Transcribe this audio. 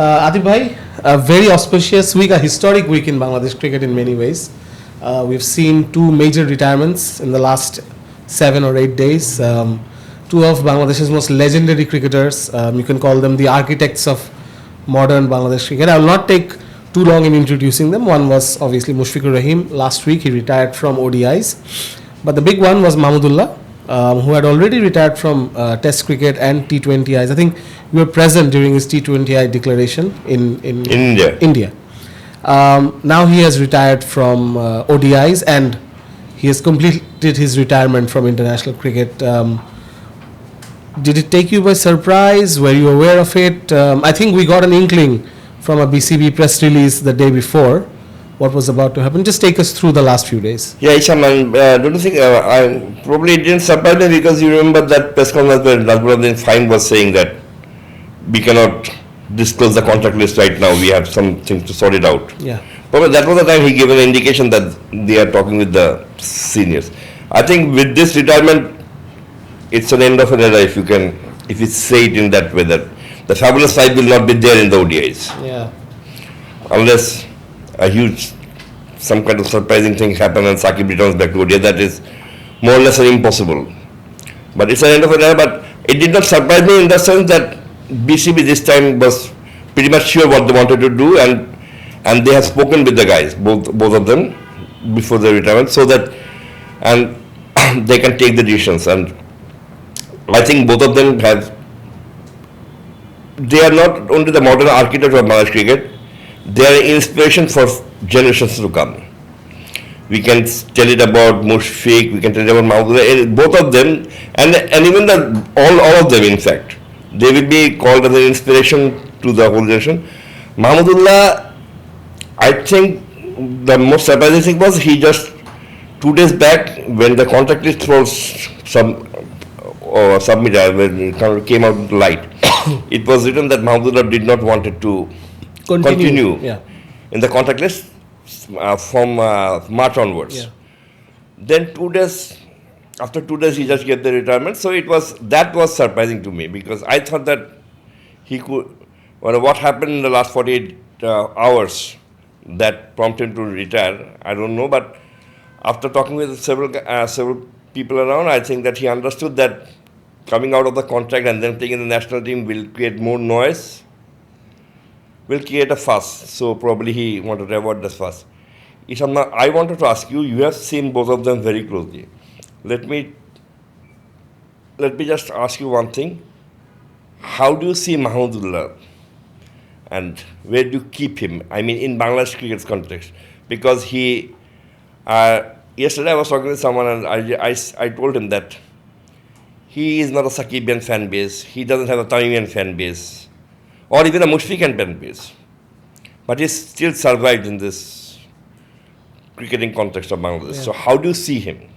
Adib bhai, a very auspicious week, a historic week in Bangladesh cricket in many ways. We've seen two major retirements in the last 7 or 8 days. Two of Bangladesh's most legendary cricketers. You can call them the architects of modern Bangladesh cricket. I will not take too long in introducing them. One was obviously Mushfiqur Rahim. Last week he retired from ODIs. But the big one was Mahmudullah, who had already retired from Test cricket and T20Is. I think you were present during his T20I declaration in India. Now he has retired from ODIs and he has completed his retirement from international cricket. Did it take you by surprise? Were you aware of it? I think we got an inkling from a BCB press release the day before what was about to happen. Just take us through the last few days. Yeah, Isham, don't you think I probably it didn't surprise me because you remember that press conference where Nazmuddin Fine was saying that we cannot disclose the contract list right now. We have something to sort it out. Yeah. But that was the time he gave an indication that they are talking with the seniors. I think with this retirement, it's an end of an era if you say it in that way that the fabulous side will not be there in the ODIs. Yeah. Unless some kind of surprising thing happen and Saqib returns back to ODI, that is more or less impossible. But it's an end of an era, but it did not surprise me in the sense that BCB this time was pretty much sure what they wanted to do and they have spoken with the guys, both of them, before their retirement, so that and they can take the decisions. And I think both of them they are not only the modern architect of Bangladesh cricket, they are inspiration for generations to come. We can tell it about Mushfiq, we can tell it about Mahmudullah, both of them, and even all of them in fact. They will be called as an inspiration to the whole generation. Mahmudullah, I think the most surprising thing was he just 2 days back when the contract list was submitted, when it came out to light, it was written that Mahmudullah did not want it to continue in the contract list from March onwards. Yeah. Then after 2 days he just gave the retirement. So that was surprising to me because I thought that he could, what happened in the last 48 hours that prompted him to retire, I don't know, but after talking with several people around, I think that he understood that coming out of the contract and then taking the national team will create more noise, will create a fuss. So probably he wanted to avoid this fuss. Ishamna, I wanted to ask you, you have seen both of them very closely. Let me just ask you one thing. How do you see Mahmudullah and where do you keep him? I mean, in Bangladesh cricket's context. Because yesterday I was talking to someone and I told him that he is not a Saqibian fan base, he doesn't have a Tamimian fan base, or even a Mushfiqian fan base. But he still survived in this cricketing context of Bangladesh. Yeah. So how do you see him?